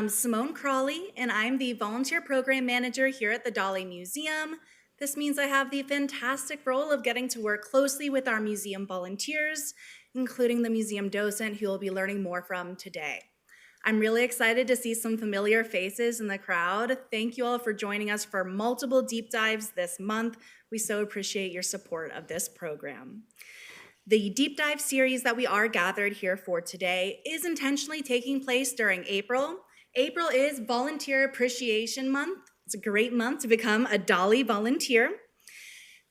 am Simone Crawley, and I'm the Volunteer Program Manager here at the Dalí Museum. This means I have the fantastic role of getting to work closely with our museum volunteers, including the museum docent who you'll be learning more from today. I'm really excited to see some familiar faces in the crowd. Thank you all for joining us for multiple deep dives this month. We so appreciate your support of this program. The deep dive series that we are gathered here for today is intentionally taking place during April. April is Volunteer Appreciation Month. It's a great month to become a Dalí volunteer.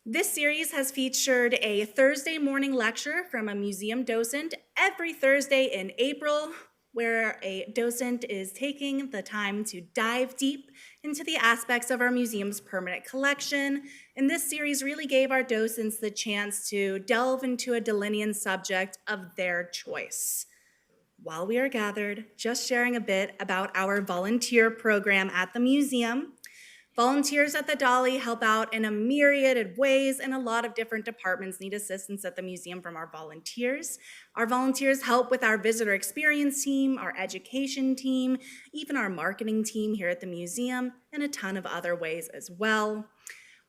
This series has featured a Thursday morning lecture from a museum docent every Thursday in April, where a docent is taking the time to dive deep into the aspects of our museum's permanent collection. And this series really gave our docents the chance to delve into a Dalínian subject of their choice. While we are gathered, just sharing a bit about our volunteer program at the museum. Volunteers at the Dalí help out in a myriad of ways, and a lot of different departments need assistance at the museum from our volunteers. Our volunteers help with our visitor experience team, our education team, even our marketing team here at the museum, and a ton of other ways as well.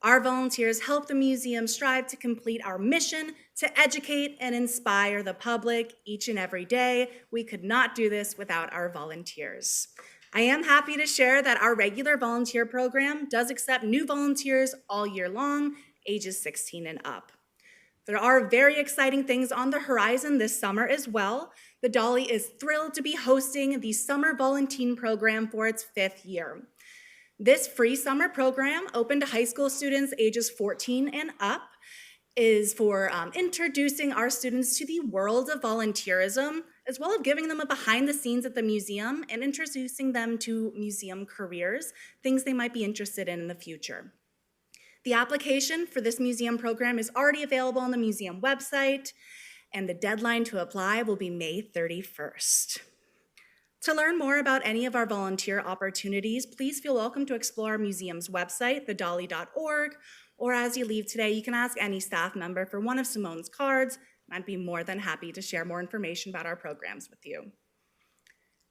Our volunteers help the museum strive to complete our mission to educate and inspire the public each and every day. We could not do this without our volunteers. I am happy to share that our regular volunteer program does accept new volunteers all year long, ages 16 and up. There are very exciting things on the horizon this summer as well. The Dalí is thrilled to be hosting the Summer Volunteer Program for its 5th year. This free summer program, open to high school students ages 14 and up, is for introducing our students to the world of volunteerism, as well as giving them a behind the scenes at the museum and introducing them to museum careers, things they might be interested in the future. The application for this museum program is already available on the museum website, and the deadline to apply will be May 31st. To learn more about any of our volunteer opportunities, please feel welcome to explore our museum's website, thedalí.org, or as you leave today, you can ask any staff member for one of Simone's cards, and I'd be more than happy to share more information about our programs with you.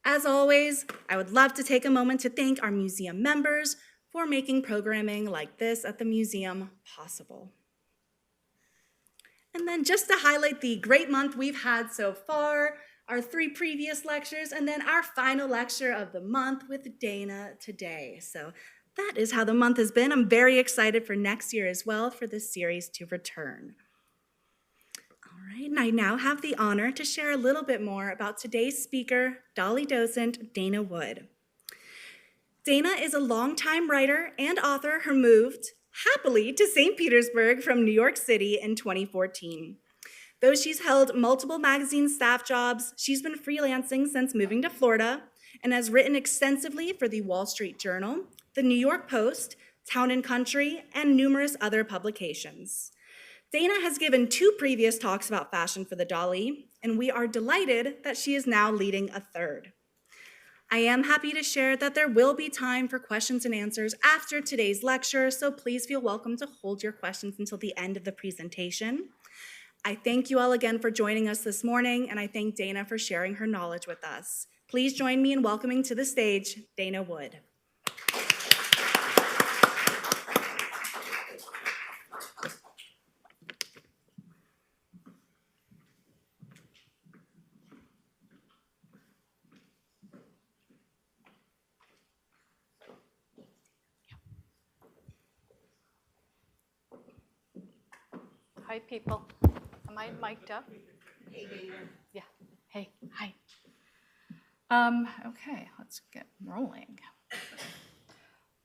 As always, I would love to take a moment to thank our museum members for making programming like this at the museum possible. And then just to highlight the great month we've had so far, our 3 previous lectures, and then our final lecture of the month with Dana today. So that is how the month has been. I'm very excited for next year as well for this series to return. All right, and I now have the honor to share a little bit more about today's speaker, Dalí docent Dana Wood. Dana is a longtime writer and author who moved happily to St. Petersburg from New York City in 2014. Though she's held multiple magazine staff jobs, she's been freelancing since moving to Florida and has written extensively for the Wall Street Journal, the New York Post, Town and Country, and numerous other publications. Dana has given 2 previous talks about fashion for the Dalí, and we are delighted that she is now leading a 3rd. I am happy to share that there will be time for questions and answers after today's lecture, so please feel welcome to hold your questions until the end of the presentation. I thank you all again for joining us this morning, and I thank Dana for sharing her knowledge with us. Please join me in welcoming to the stage Dana Wood. Hi, people. Am I mic'd up? Yeah. Hey, hi. Okay, let's get rolling.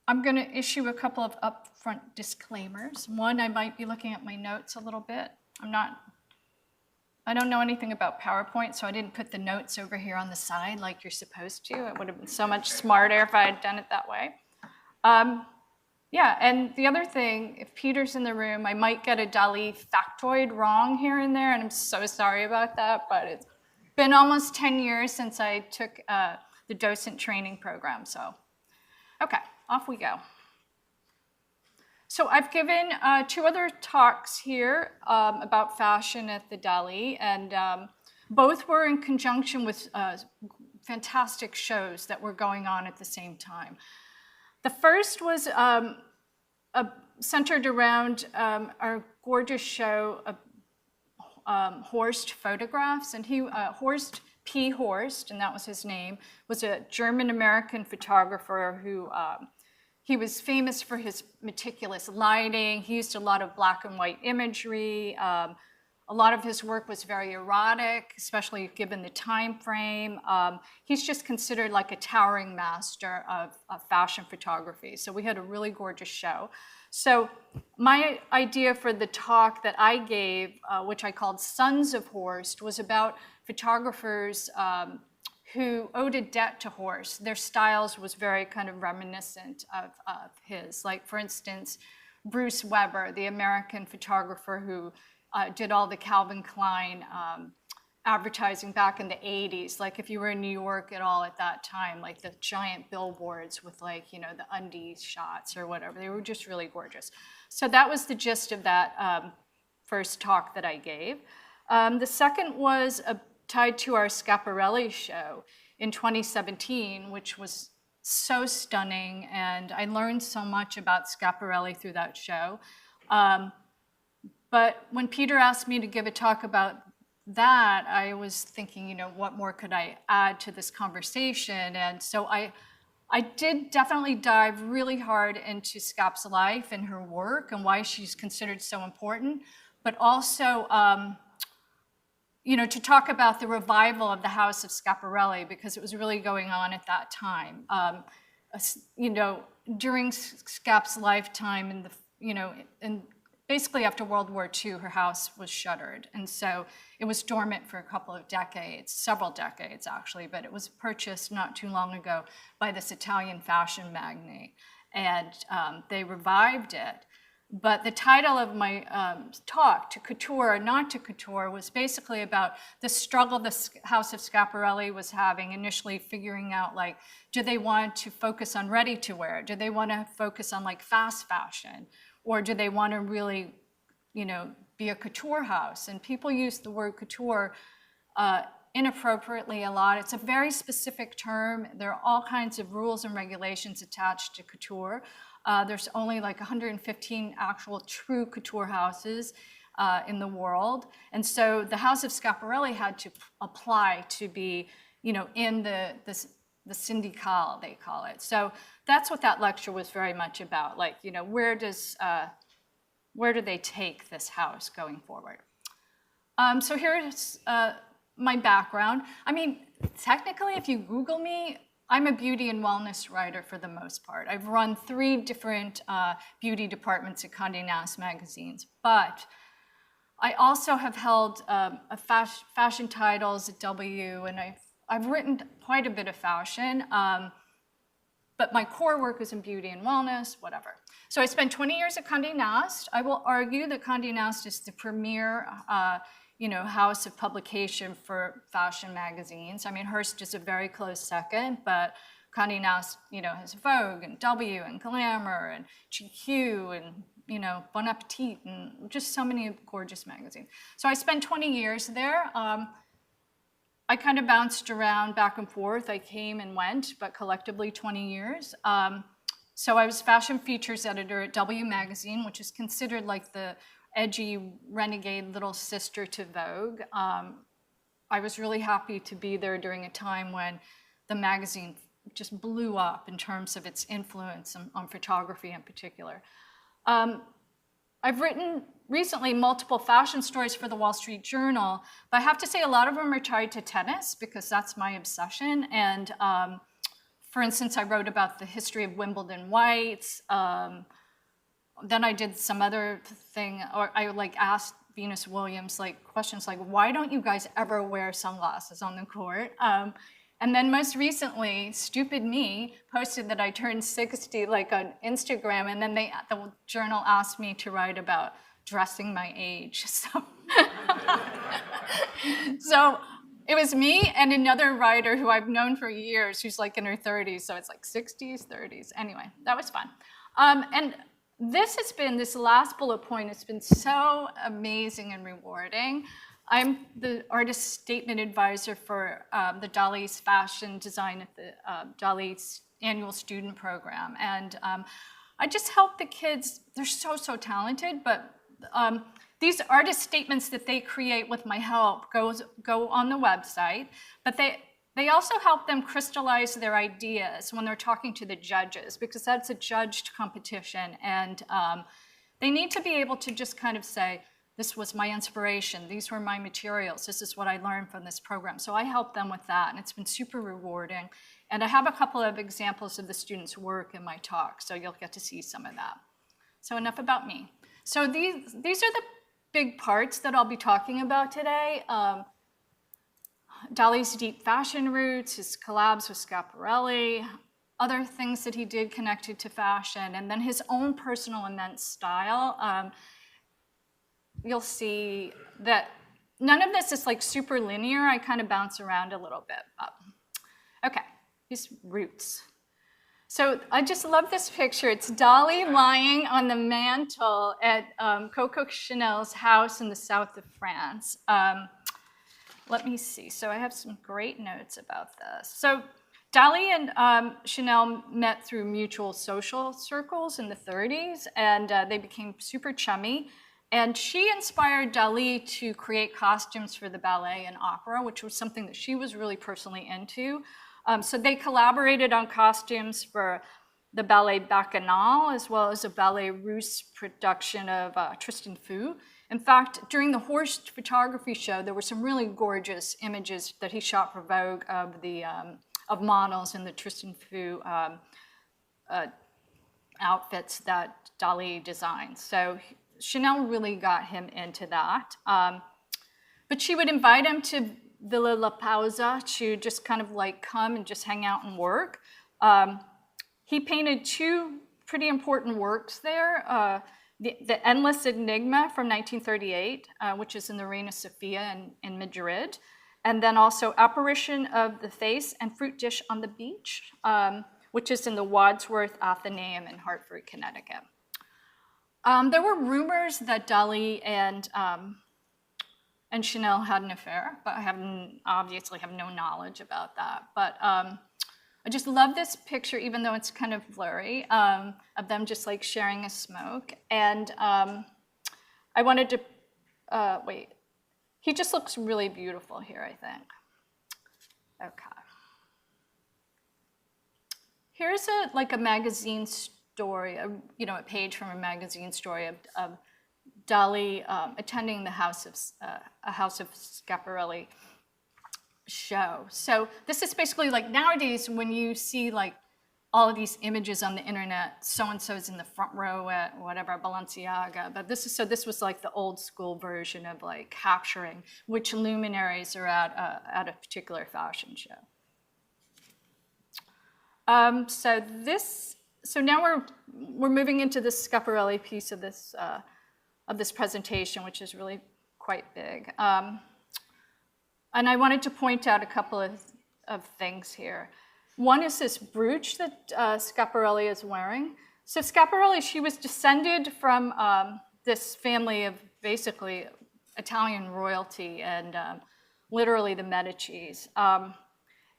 I'm going to issue a couple of upfront disclaimers. One, I might be looking at my notes a little bit. I don't know anything about PowerPoint, so I didn't put the notes over here on the side like you're supposed to. It would have been so much smarter if I had done it that way. Yeah, and the other thing, if Peter's in the room, I might get a Dalí factoid wrong here and there, and I'm so sorry about that, but it's been almost 10 years since I took the docent training program, so. Okay, off we go. So I've given 2 other talks here about fashion at the Dalí, and both were in conjunction with fantastic shows that were going on at the same time. The first was centered around our gorgeous show of Horst photographs, and Horst P. Horst, and that was his name, was a German-American photographer who he was famous for his meticulous lighting. He used a lot of black and white imagery. A lot of his work was very erotic, especially given the time frame. He's just considered like a towering master of fashion photography. So we had a really gorgeous show. So my idea for the talk that I gave, which I called Sons of Horst, was about photographers who owed a debt to Horst. Their styles was very kind of reminiscent of his. Like, for instance, Bruce Weber, the American photographer who did all the Calvin Klein advertising back in the 80s. Like, if you were in New York at all at that time, like the giant billboards with, like, you know, the undies shots or whatever, they were just really gorgeous. So that was the gist of that first talk that I gave. The second was tied to our Schiaparelli show in 2017, which was so stunning, and I learned so much about Schiaparelli through that show. But when Peter asked me to give a talk about that, I was thinking, you know, what more could I add to this conversation? And so I did definitely dive really hard into Schiap's life and her work and why she's considered so important, but also, you know, to talk about the revival of the House of Schiaparelli, because it was really going on at that time. You know, during Schiap's lifetime, in the, you know, and basically after World War II, her house was shuttered. And so it was dormant for a couple of decades, several decades actually, but it was purchased not too long ago by this Italian fashion magnate. And they revived it. But the title of my talk, To Couture or Not to Couture, was basically about the struggle the House of Schiaparelli was having, initially figuring out, like, do they want to focus on ready-to-wear? Do they want to focus on, like, fast fashion? Or do they want to really, you know, be a couture house? And people use the word couture inappropriately a lot. It's a very specific term. There are all kinds of rules and regulations attached to couture. There's only like 115 actual true couture houses in the world. And so the House of Schiaparelli had to apply to be, you know, in the syndicale, they call it. So that's what that lecture was very much about. Like, you know, where do they take this house going forward? So here's my background. I mean, technically, if you Google me, I'm a beauty and wellness writer for the most part. I've run 3 different beauty departments at Condé Nast magazines, but I also have held fashion titles at W, and I've written quite a bit of fashion, but my core work is in beauty and wellness, whatever. So I spent 20 years at Condé Nast. I will argue that Condé Nast is the premier you know, house of publication for fashion magazines. I mean, Hearst is a very close second, but Condé Nast, you know, has Vogue and W and Glamour and GQ and, you know, Bon Appetit and just so many gorgeous magazines. So I spent 20 years there. I kind of bounced around back and forth. I came and went, but collectively 20 years. So I was fashion features editor at W Magazine, which is considered like the edgy, renegade little sister to Vogue. I was really happy to be there during a time when the magazine just blew up in terms of its influence on photography in particular. I've written recently multiple fashion stories for the Wall Street Journal, but I have to say a lot of them are tied to tennis because that's my obsession. And for instance, I wrote about the history of Wimbledon whites. Then I did some other thing, or I like asked Venus Williams like questions like, why don't you guys ever wear sunglasses on the court? And then most recently, stupid me posted that I turned 60 like on Instagram, and then the journal asked me to write about dressing my age. So it was me and another writer who I've known for years, who's like in her 30s, so it's like 60s, 30s. Anyway, that was fun. And this last bullet point has been so amazing and rewarding. I'm the artist statement advisor for the Dalí's fashion design at the Dalí's annual student program. And I just help the kids. They're so talented, but these artist statements that they create with my help go on the website, but they also help them crystallize their ideas when they're talking to the judges, because that's a judged competition. And they need to be able to just kind of say, this was my inspiration, these were my materials, this is what I learned from this program. So I help them with that, and it's been super rewarding. And I have a couple of examples of the students' work in my talk, so you'll get to see some of that. So enough about me. So these are the big parts that I'll be talking about today. Dalí's deep fashion roots, his collabs with Schiaparelli, other things that he did connected to fashion, and then his own personal immense style. You'll see that none of this is like super linear. I kind of bounce around a little bit. Okay, his roots. So I just love this picture. It's Dalí lying on the mantle at Coco Chanel's house in the south of France. Let me see. So I have some great notes about this. So Dalí and Chanel met through mutual social circles in the 30s, and they became super chummy. And she inspired Dalí to create costumes for the ballet and opera, which was something that she was really personally into. So they collaborated on costumes for the ballet Bacchanal, as well as a ballet Russe production of Tristan Foo. In fact, during the Horst photography show, there were some really gorgeous images that he shot for Vogue of models in the Tristan Foo outfits that Dalí designed. So Chanel really got him into that. But she would invite him to Villa La Pausa to just kind of like come and just hang out and work. He painted two pretty important works there. The Endless Enigma from 1938, which is in the Reina Sofia in Madrid. And then also Apparition of the Face and Fruit Dish on the Beach, which is in the Wadsworth Athenaeum in Hartford, Connecticut. There were rumors that Dalí and Chanel had an affair, but I obviously have no knowledge about that. But I just love this picture, even though it's kind of blurry, of them just like sharing a smoke. And I wanted to, wait, he just looks really beautiful here, I think. Okay. Here's a magazine story, a page from a magazine story of Dalí attending a House of Schiaparelli show. So this is basically like nowadays when you see like all of these images on the internet, so-and-so's in the front row at whatever, Balenciaga, but this was like the old school version of like capturing which luminaries are at a particular fashion show. So now we're moving into this Schiaparelli piece of this presentation, which is really quite big. And I wanted to point out a couple of things here. One is this brooch that Schiaparelli is wearing. So Schiaparelli, she was descended from this family of basically Italian royalty and literally the Medicis.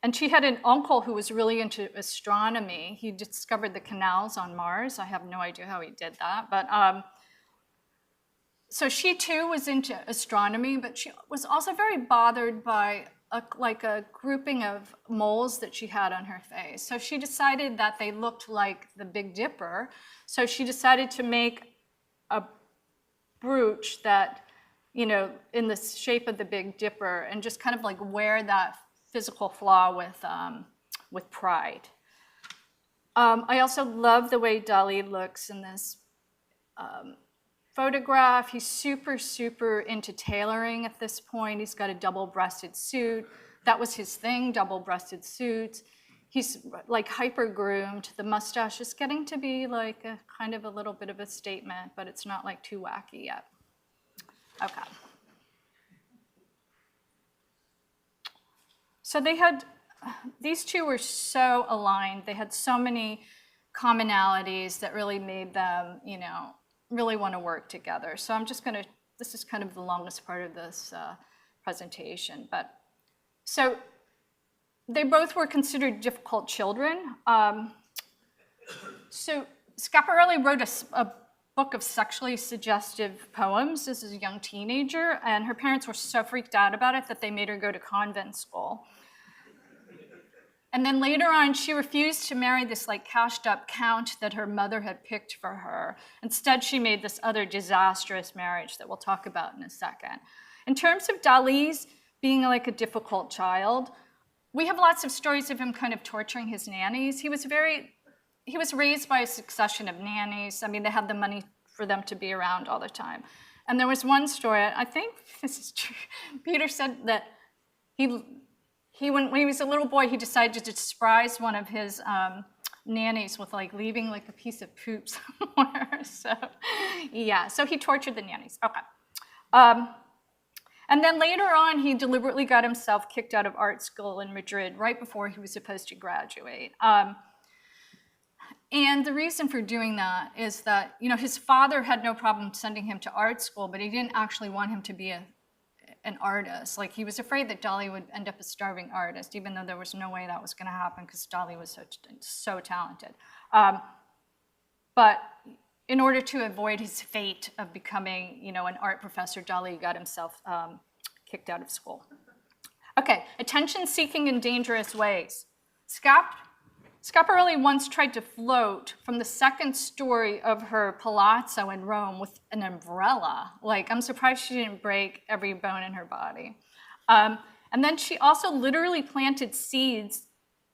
And she had an uncle who was really into astronomy. He discovered the canals on Mars. I have no idea how he did that, but so she too was into astronomy, but she was also very bothered by a grouping of moles that she had on her face. So she decided that they looked like the Big Dipper. So she decided to make a brooch that, in the shape of the Big Dipper, and just kind of like wear that physical flaw with pride. I also love the way Dalí looks in this photograph. He's super into tailoring at this point. He's got a double-breasted suit. That was his thing, double-breasted suits. He's like hyper-groomed. The mustache is getting to be like a kind of a little bit of a statement, but it's not like too wacky yet. Okay. So these two were so aligned. They had so many commonalities that really made them, really want to work together. So I'm just this is kind of the longest part of this presentation. But so they both were considered difficult children. So Schiaparelli wrote a book of sexually suggestive poems as a young teenager, and her parents were so freaked out about it that they made her go to convent school. And then later on, she refused to marry this like cashed up count that her mother had picked for her. Instead, she made this other disastrous marriage that we'll talk about in a second. In terms of Dalí's being like a difficult child, we have lots of stories of him kind of torturing his nannies. He was raised by a succession of nannies. I mean, they had the money for them to be around all the time. And there was one story, I think this is true, Peter said that when he was a little boy, he decided to surprise one of his nannies with like leaving like a piece of poop somewhere. So yeah, so he tortured the nannies. Okay. And then later on, he deliberately got himself kicked out of art school in Madrid right before he was supposed to graduate. And the reason for doing that is that, you know, his father had no problem sending him to art school, but he didn't actually want him to be an artist. Like, he was afraid that Dalí would end up a starving artist, even though there was no way that was going to happen because Dalí was so talented. But in order to avoid his fate of becoming, you know, an art professor, Dalí got himself kicked out of school. Okay, attention-seeking in dangerous ways. Schiaparelli once tried to float from the second story of her palazzo in Rome with an umbrella. Like, I'm surprised she didn't break every bone in her body. And then she also literally planted seeds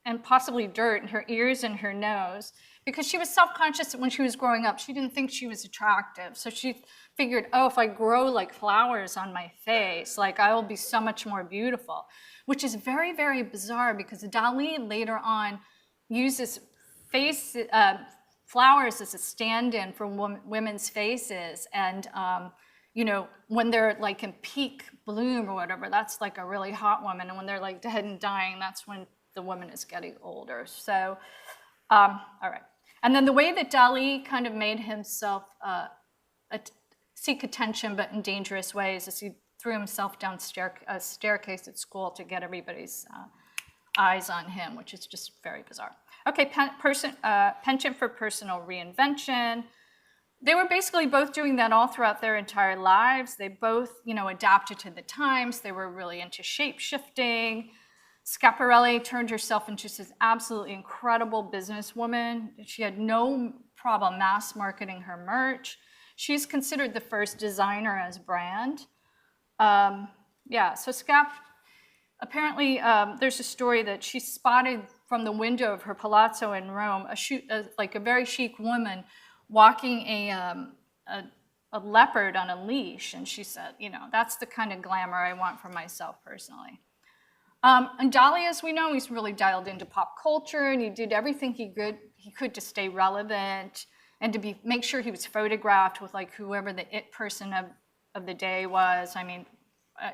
and possibly dirt in her ears and her nose because she was self-conscious when she was growing up. She didn't think she was attractive. So she figured, oh, if I grow like flowers on my face, like I will be so much more beautiful, which is very, very bizarre because Dalí later on uses flowers as a stand-in for women's faces. And, you know, when they're like in peak bloom or whatever, that's like a really hot woman. And when they're like dead and dying, that's when the woman is getting older. So, all right. And then the way that Dalí kind of made himself seek attention, but in dangerous ways, is he threw himself down a staircase at school to get everybody's eyes on him, which is just very bizarre. Okay, penchant for personal reinvention. They were basically both doing that all throughout their entire lives. They both, you know, adapted to the times. They were really into shape-shifting. Schiaparelli turned herself into this absolutely incredible businesswoman. She had no problem mass marketing her merch. She's considered the first designer as brand. Yeah, so apparently, there's a story that she spotted from the window of her palazzo in Rome, like a very chic woman walking a leopard on a leash. And she said, you know, that's the kind of glamour I want for myself personally. And Dalí, as we know, he's really dialed into pop culture, and he did everything he could to stay relevant and to make sure he was photographed with like whoever the it person of the day was. I mean,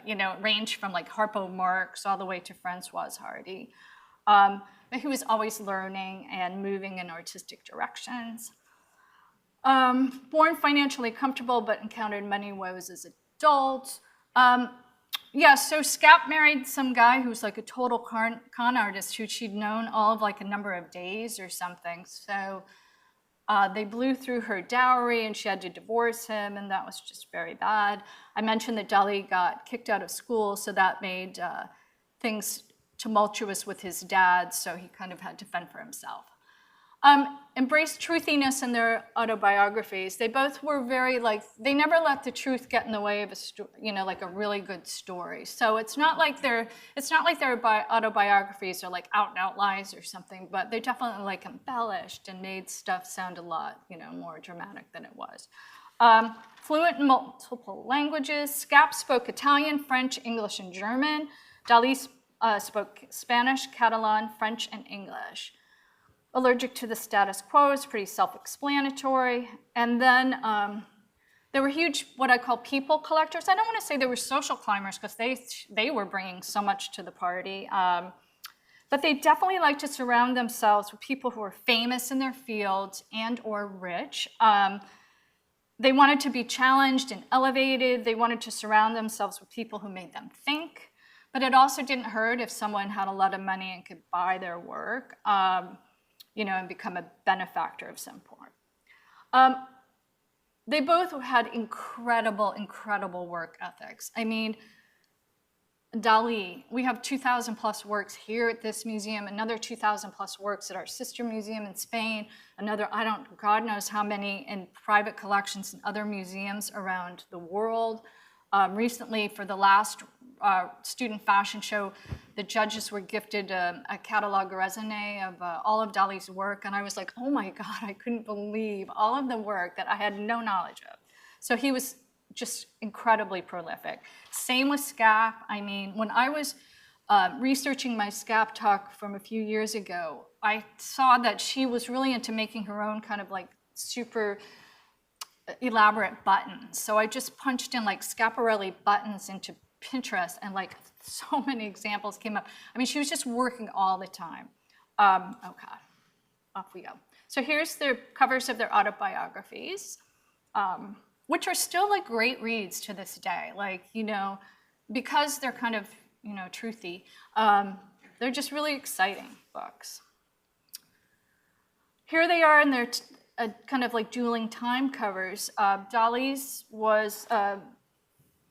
you know, it ranged from like Harpo Marx all the way to Françoise Hardy. But he was always learning and moving in artistic directions. Born financially comfortable, but encountered many woes as adult. Yeah, so Scap married some guy who was like a total con artist who she'd known all of like a number of days or something. So they blew through her dowry and she had to divorce him, and that was just very bad. I mentioned that Dalí got kicked out of school, so that made things tumultuous with his dad, so he kind of had to fend for himself. Embraced truthiness in their autobiographies. They both were very like, they never let the truth get in the way of like a really good story. So it's not like their autobiographies are like out and out lies or something, but they definitely like embellished and made stuff sound a lot, more dramatic than it was. Fluent in multiple languages. Scap spoke Italian, French, English, and German. Dalí spoke Spanish, Catalan, French, and English. Allergic to the status quo is pretty self-explanatory. And then there were huge, what I call people collectors. I don't want to say they were social climbers because they were bringing so much to the party. But they definitely like to surround themselves with people who are famous in their fields and or rich. They wanted to be challenged and elevated. They wanted to surround themselves with people who made them think. But it also didn't hurt if someone had a lot of money and could buy their work, and become a benefactor of some form. They both had incredible, incredible work ethics. I mean, Dalí, we have 2,000 plus works here at this museum, another 2,000 plus works at our sister museum in Spain, another, God knows how many in private collections in other museums around the world. Recently, for the last student fashion show, the judges were gifted a catalog raisonné of all of Dalí's work, and I was like, oh my God, I couldn't believe all of the work that I had no knowledge of. So he was just incredibly prolific. Same with SCAP. I mean, when I was researching my SCAP talk from a few years ago, I saw that she was really into making her own kind of like super elaborate buttons. So I just punched in like Schiaparelli buttons into Pinterest, and like so many examples came up. I mean, she was just working all the time. Okay, off we go. So here's the covers of their autobiographies, which are still like great reads to this day. Like, because they're kind of, truthy, they're just really exciting books. Here they are in their kind of like dueling time covers. Dalí's was,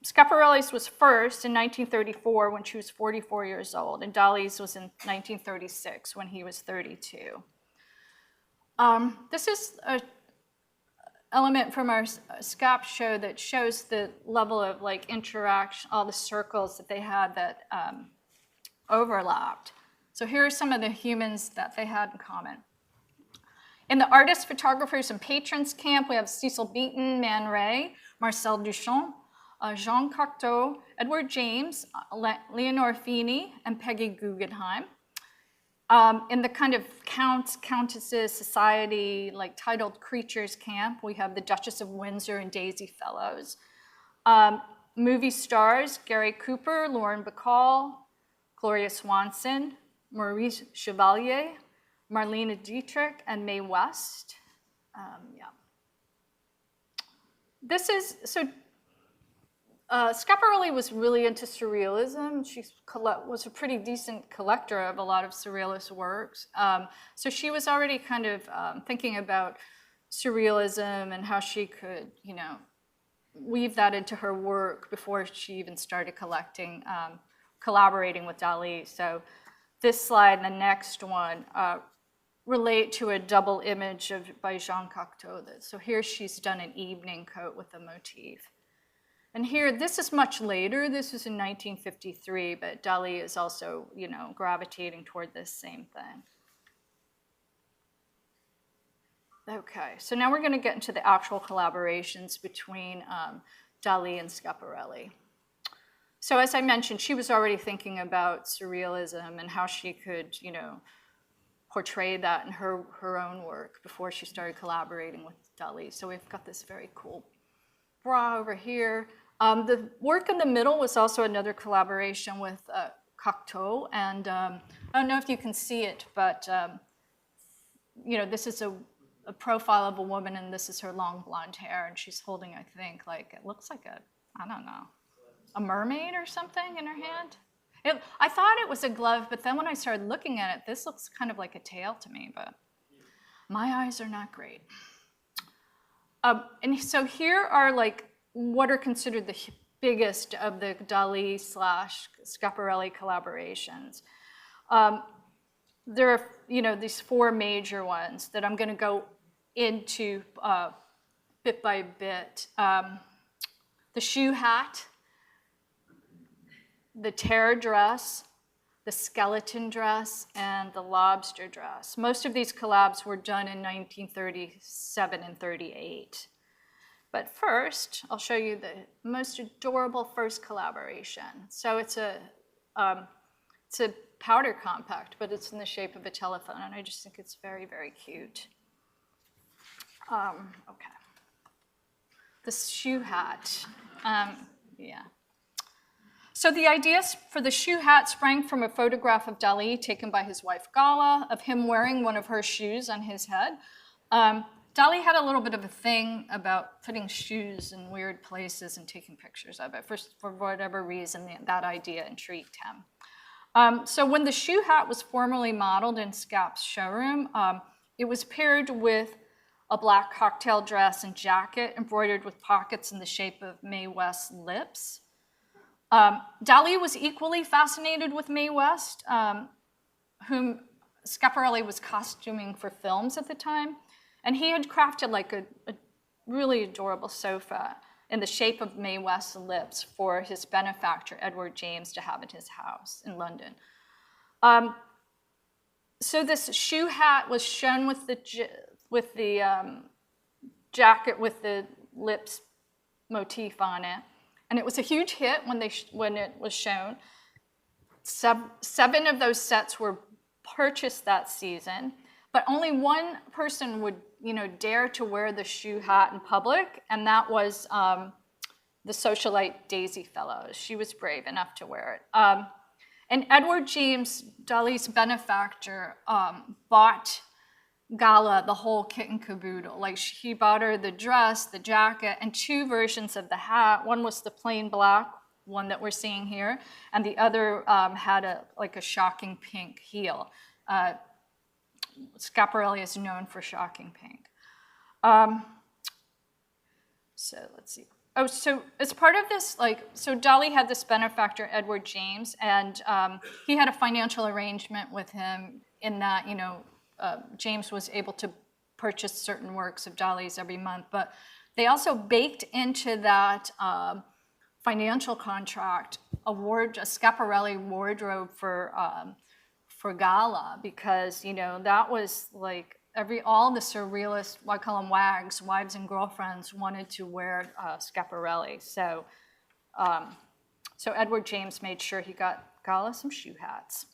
Schiaparelli's was first in 1934 when she was 44 years old, and Dalí's was in 1936 when he was 32. This is an element from our SCAP show that shows the level of like interaction, all the circles that they had that overlapped. So here are some of the humans that they had in common. In the artists, photographers, and patrons camp, we have Cecil Beaton, Man Ray, Marcel Duchamp, Jean Cocteau, Edward James, Leonore Feeney, and Peggy Guggenheim. In the kind of counts, countesses, society, like titled creatures camp, we have the Duchess of Windsor and Daisy Fellows. Movie stars, Gary Cooper, Lauren Bacall, Gloria Swanson, Maurice Chevalier, Marlene Dietrich, and Mae West. This is, so Schiaparelli was really into surrealism. She was a pretty decent collector of a lot of surrealist works. So she was already kind of thinking about surrealism and how she could, weave that into her work before she even started collecting, collaborating with Dalí. So this slide and the next one relate to a double image by Jean Cocteau. So here she's done an evening coat with a motif. And here, this is much later. This was in 1953, but Dalí is also, gravitating toward this same thing. Okay, so now we're going to get into the actual collaborations between Dalí and Schiaparelli. So as I mentioned, she was already thinking about surrealism and how she could, portray that in her own work before she started collaborating with Dalí. So we've got this very cool bra over here. The work in the middle was also another collaboration with Cocteau, and I don't know if you can see it, but this is a profile of a woman, and this is her long blonde hair, and she's holding, I think, it looks like a mermaid or something in her hand. I thought it was a glove, but then when I started looking at it, this looks kind of like a tail to me, but my eyes are not great. And so here are what are considered the biggest of the Dalí / Schiaparelli collaborations. There are, these four major ones that I'm going to go into bit by bit. The shoe hat, the tear dress, the skeleton dress, and the lobster dress. Most of these collabs were done in 1937 and 38. But first, I'll show you the most adorable first collaboration. So it's a powder compact, but it's in the shape of a telephone, and I just think it's very, very cute. Okay. The shoe hat. So the idea for the shoe hat sprang from a photograph of Dalí taken by his wife Gala of him wearing one of her shoes on his head. Dalí had a little bit of a thing about putting shoes in weird places and taking pictures of it. For whatever reason, that idea intrigued him. So when the shoe hat was formally modeled in Scap's showroom, it was paired with a black cocktail dress and jacket embroidered with pockets in the shape of Mae West's lips. Dalí was equally fascinated with Mae West, whom Schiaparelli was costuming for films at the time. And he had crafted like a really adorable sofa in the shape of Mae West's lips for his benefactor, Edward James, to have at his house in London. So this shoe hat was shown with the jacket with the lips motif on it. And it was a huge hit when it was shown. Seven of those sets were purchased that season, but only one person would, dare to wear the shoe hat in public, and that was the socialite Daisy Fellows. She was brave enough to wear it. And Edward James, Dalí's benefactor, bought Gala the whole kit and caboodle. Like, he bought her the dress, the jacket, and two versions of the hat. One was the plain black one that we're seeing here, and the other had a shocking pink heel. Schiaparelli is known for shocking pink. So let's see. Oh, so as part of this, so Dalí had this benefactor, Edward James, and he had a financial arrangement with him in that, James was able to purchase certain works of Dalí's every month, but they also baked into that financial contract a Schiaparelli wardrobe for Gala, because that was like all the surrealist, I call them wags, wives and girlfriends, wanted to wear Schiaparelli. So Edward James made sure he got Gala some shoe hats.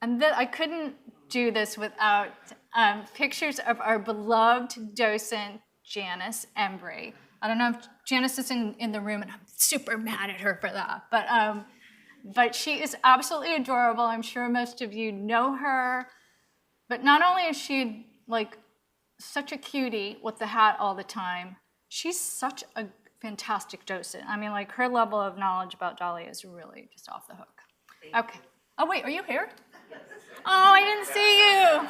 And then I couldn't do this without pictures of our beloved docent, Janice Embry. I don't know if Janice is in the room, and I'm super mad at her for that. But she is absolutely adorable. I'm sure most of you know her. But not only is she such a cutie with the hat all the time, she's such a fantastic docent. I mean, her level of knowledge about Dalí is really just off the hook. Okay. Oh, wait, are you here? Yes. Oh, I didn't see you.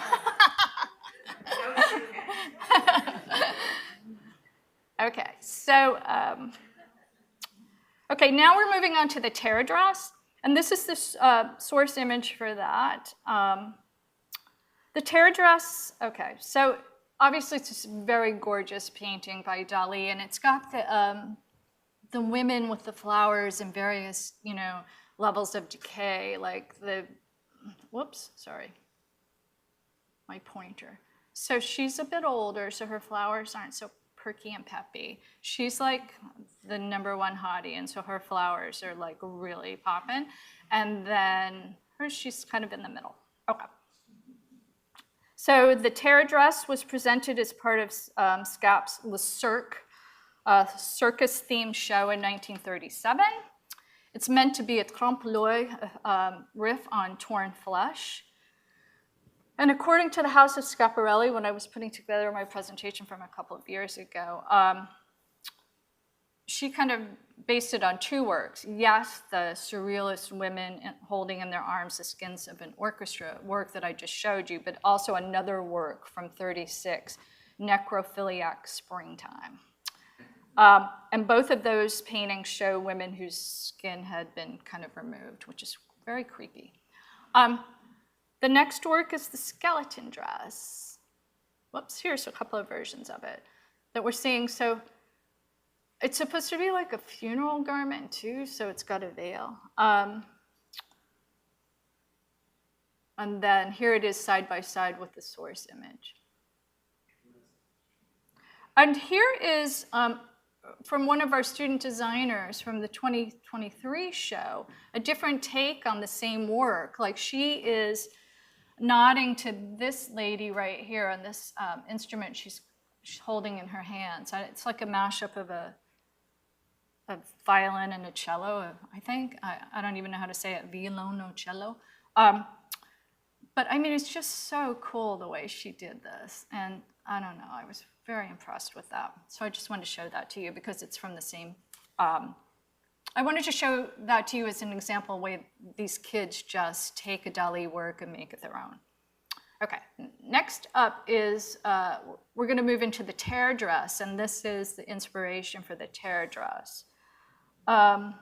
Okay, so, now we're moving on to the Terra dress, and this is the source image for that. The Terra dress, so obviously it's this very gorgeous painting by Dalí, and it's got the women with the flowers in various, levels of decay, my pointer. So she's a bit older, so her flowers aren't so perky and peppy. She's like the #1 hottie, and so her flowers are really popping. And then she's kind of in the middle. Okay. So the Terra dress was presented as part of Scap's Le Cirque circus-themed show in 1937. It's meant to be a trompe-l'oeil riff on torn flesh. And according to the House of Schiaparelli, when I was putting together my presentation from a couple of years ago, she kind of based it on two works. Yes, the surrealist women holding in their arms the skins of an orchestra work that I just showed you, but also another work from 36, Necrophiliac Springtime. And both of those paintings show women whose skin had been kind of removed, which is very creepy. The next work is the skeleton dress. Whoops, here's a couple of versions of it that we're seeing. So it's supposed to be like a funeral garment too, so it's got a veil. And then here it is side by side with the source image. And here is from one of our student designers from the 2023 show, a different take on the same work. She is nodding to this lady right here on this instrument she's holding in her hands. It's like a mashup of a violin and a cello, I think. I don't even know how to say it, violoncello. but I mean, it's just so cool the way she did this. And I don't know, I was very impressed with that. So I just wanted to show that to you because it's from the same, I wanted to show that to you as an example of way these kids just take a Dalí work and make it their own. Okay, next up is, we're gonna move into the tear dress, and this is the inspiration for the tear dress. Okay.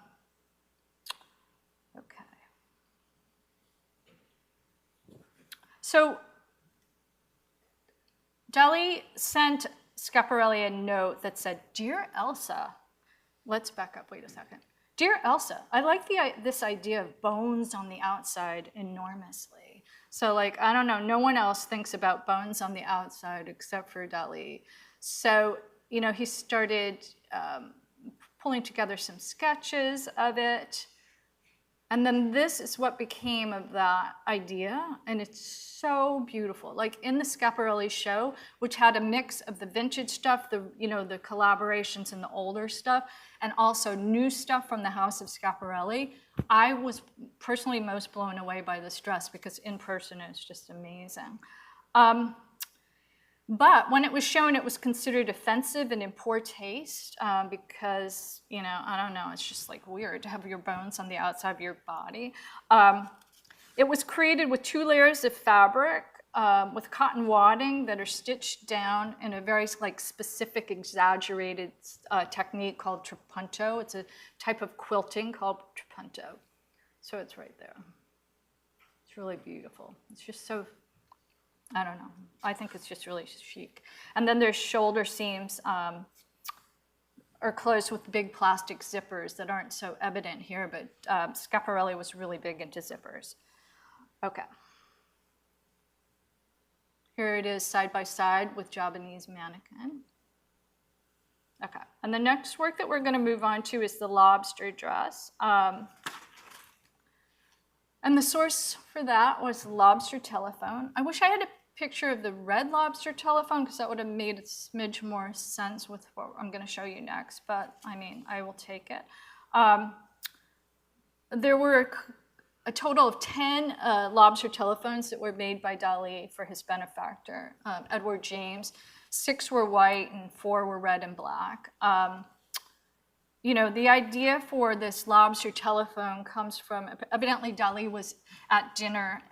So Dalí sent Schiaparelli a note that said, "Dear Elsa," let's back up, wait a second. "Dear Elsa, I like this idea of bones on the outside enormously." So like, I don't know, no one else thinks about bones on the outside except for Dalí. So, you know, he started pulling together some sketches of it. And then this is what became of that idea, and it's so beautiful. Like in the Schiaparelli show, which had a mix of the vintage stuff, the collaborations and the older stuff, and also new stuff from the house of Schiaparelli, I was personally most blown away by this dress because in person it's just amazing. But when it was shown, it was considered offensive and in poor taste because, you know, I don't know, it's just like weird to have your bones on the outside of your body. It was created with 2 layers of fabric with cotton wadding that are stitched down in a very like specific exaggerated technique called trapunto. It's a type of quilting called trapunto. So it's right there. It's really beautiful. It's just so, I don't know. I think it's just really chic. And then there's shoulder seams are closed with big plastic zippers that aren't so evident here, but Schiaparelli was really big into zippers. Okay. Here it is side by side with Javanese mannequin. Okay, and the next work that we're gonna move on to is the lobster dress. And the source for that was Lobster Telephone. I wish I had a picture of the red lobster telephone because that would have made a smidge more sense with what I'm going to show you next, but I mean, I will take it. There were a total of 10 lobster telephones that were made by Dalí for his benefactor, Edward James. 6 were white and 4 were red and black. You know, the idea for this lobster telephone comes from, evidently Dalí was at dinner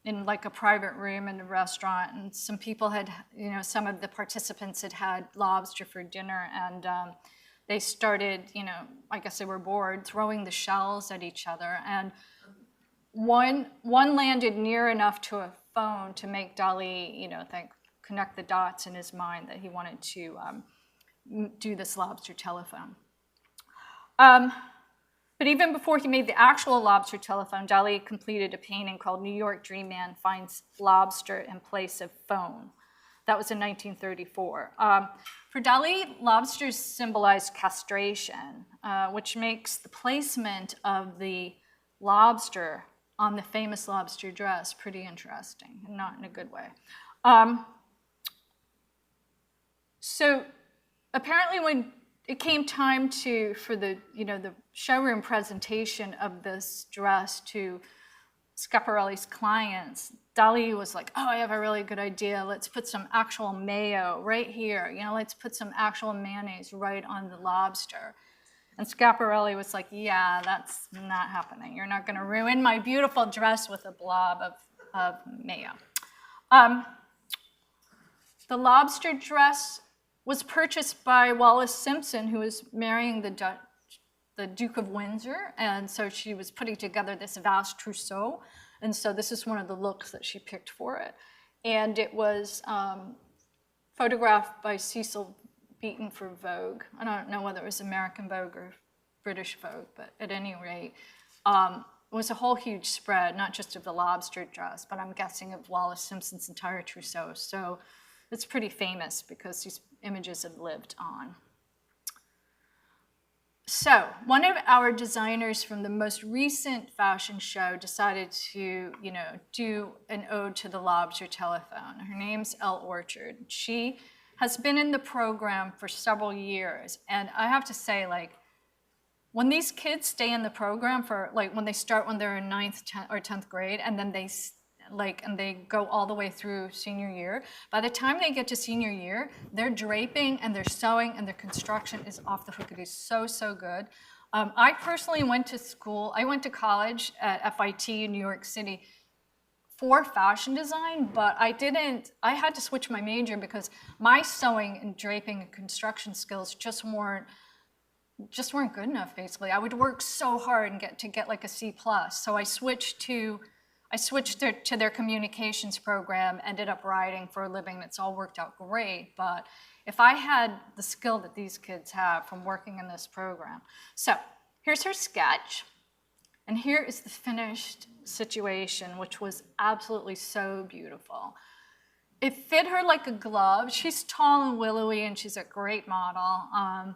in like a private room in a restaurant, and some people had, you know, some of the participants had had lobster for dinner, and they started, you know, I guess they were bored, throwing the shells at each other, and one landed near enough to a phone to make Dalí, you know, connect the dots in his mind that he wanted to do this lobster telephone. But even before he made the actual lobster telephone, Dalí completed a painting called New York Dream Man Finds Lobster in Place of Phone. That was in 1934. For Dalí, lobsters symbolize castration, which makes the placement of the lobster on the famous lobster dress pretty interesting, and not in a good way. So apparently when it came time for the showroom presentation of this dress to Schiaparelli's clients, Dalí was like, "Oh, I have a really good idea. Let's put some actual mayo right here. You know, let's put some actual mayonnaise right on the lobster." And Schiaparelli was like, "Yeah, that's not happening. You're not going to ruin my beautiful dress with a blob of mayo." The lobster dress was purchased by Wallis Simpson, who was marrying the Duke of Windsor, and so she was putting together this vast trousseau, and so this is one of the looks that she picked for it. And it was photographed by Cecil Beaton for Vogue. I don't know whether it was American Vogue or British Vogue, but at any rate, it was a whole huge spread, not just of the lobster dress, but I'm guessing of Wallis Simpson's entire trousseau. So it's pretty famous because these images have lived on. So one of our designers from the most recent fashion show decided to, do an ode to the lobster telephone. Her name's Elle Orchard. She has been in the program for several years, and I have to say, when these kids stay in the program for, when they start when they're in 9th or 10th grade, and then and they go all the way through senior year. By the time they get to senior year, their draping and their sewing and their construction is off the hook. It is so, so good. I personally went to college at FIT in New York City for fashion design, but I had to switch my major because my sewing and draping and construction skills just weren't good enough, basically. I would work so hard and get like a C+. So I switched to their communications program, ended up writing for a living. It's all worked out great, but if I had the skill that these kids have from working in this program. So here's her sketch, and here is the finished situation, which was absolutely so beautiful. It fit her like a glove. She's tall and willowy, and she's a great model.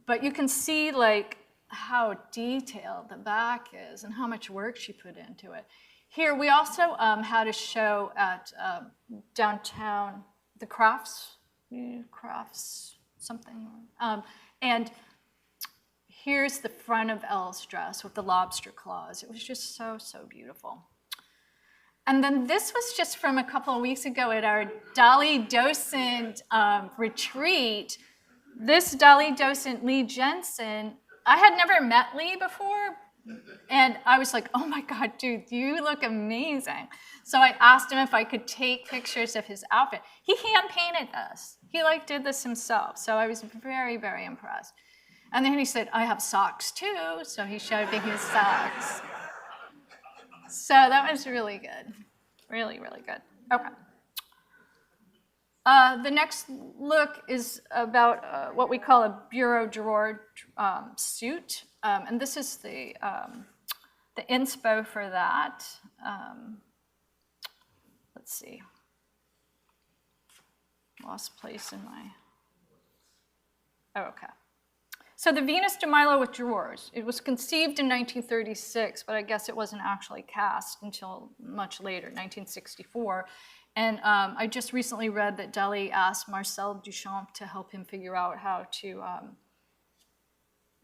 But you can see like how detailed the back is and how much work she put into it. Here, we also had a show at downtown, the crafts something. And here's the front of Elle's dress with the lobster claws. It was just so, so beautiful. And then this was just from a couple of weeks ago at our Dalí docent retreat. This Dalí docent, Lee Jensen, I had never met Lee before, and I was like, oh my God, dude, you look amazing. So I asked him if I could take pictures of his outfit. He hand-painted this. He did this himself, so I was very, very impressed. And then he said, I have socks too, so he showed me his socks. So that was really good, really, really good. Okay. The next look is about what we call a bureau drawer suit, and this is the inspo for that. Let's see. Lost place in my. Oh, okay. So the Venus de Milo with drawers. It was conceived in 1936, but I guess it wasn't actually cast until much later, 1964. And I just recently read that Dalí asked Marcel Duchamp to help him figure out how to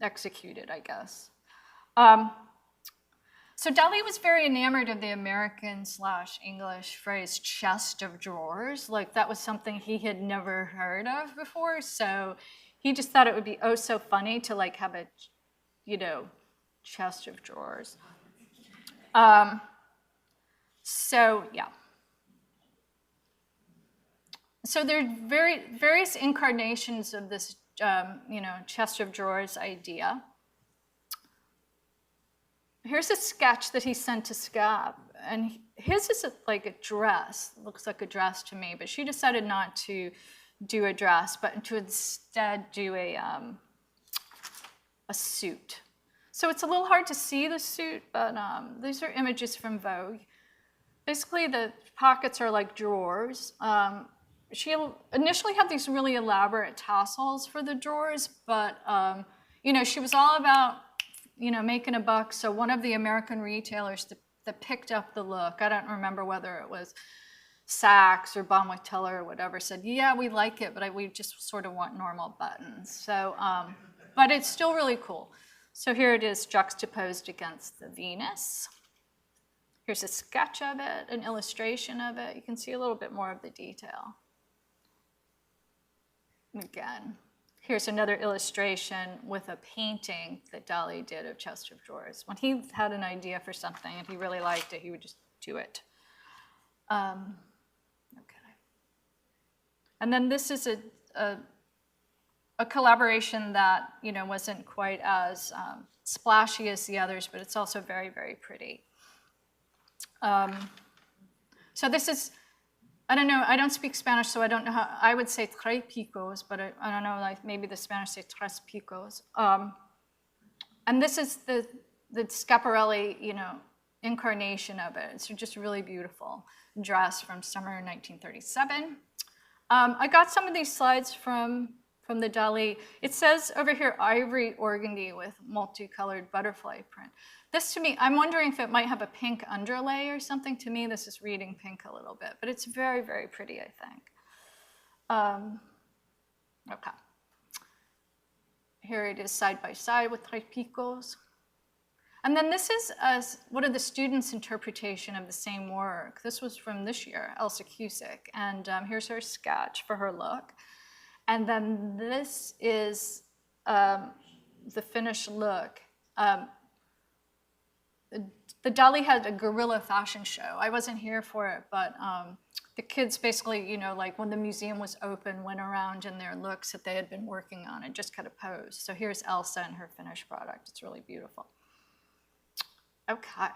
execute it, I guess. So Dalí was very enamored of the American/English phrase chest of drawers. That was something he had never heard of before. So he just thought it would be oh so funny to have a, chest of drawers. So yeah. So there are various incarnations of this, chest of drawers idea. Here's a sketch that he sent to Scab, and his is like a dress. It looks like a dress to me, but she decided not to do a dress, but to instead do a suit. So it's a little hard to see the suit, but these are images from Vogue. Basically, the pockets are like drawers. She initially had these really elaborate tassels for the drawers, but she was all about making a buck. So one of the American retailers that picked up the look, I don't remember whether it was Saks or Bon Teller or whatever, said, yeah, we like it, but we just sort of want normal buttons. So, but it's still really cool. So here it is juxtaposed against the Venus. Here's a sketch of it, an illustration of it. You can see a little bit more of the detail. Again, here's another illustration with a painting that Dalí did of chest of drawers. When he had an idea for something and he really liked it, he would just do it. Okay. And then this is a collaboration that wasn't quite as splashy as the others, but it's also very, very pretty. So this is, I don't know, I don't speak Spanish, so I don't know how, I would say tres picos, but I don't know, maybe the Spanish say tres picos. And this is the Schiaparelli, incarnation of it. It's just really beautiful dress from summer 1937. I got some of these slides from the Dalí. It says over here, ivory organdy with multicolored butterfly print. This to me, I'm wondering if it might have a pink underlay or something. To me, this is reading pink a little bit, but it's very, very pretty, I think. Okay. Here it is side by side with tres picos. And then this is one of the students' interpretation of the same work. This was from this year, Elsa Cusick. And here's her sketch for her look. And then this is the finished look. The Dalí had a guerrilla fashion show. I wasn't here for it, but the kids basically, like when the museum was open, went around in their looks that they had been working on and just kind of posed. So here's Elsa and her finished product. It's really beautiful. Okay.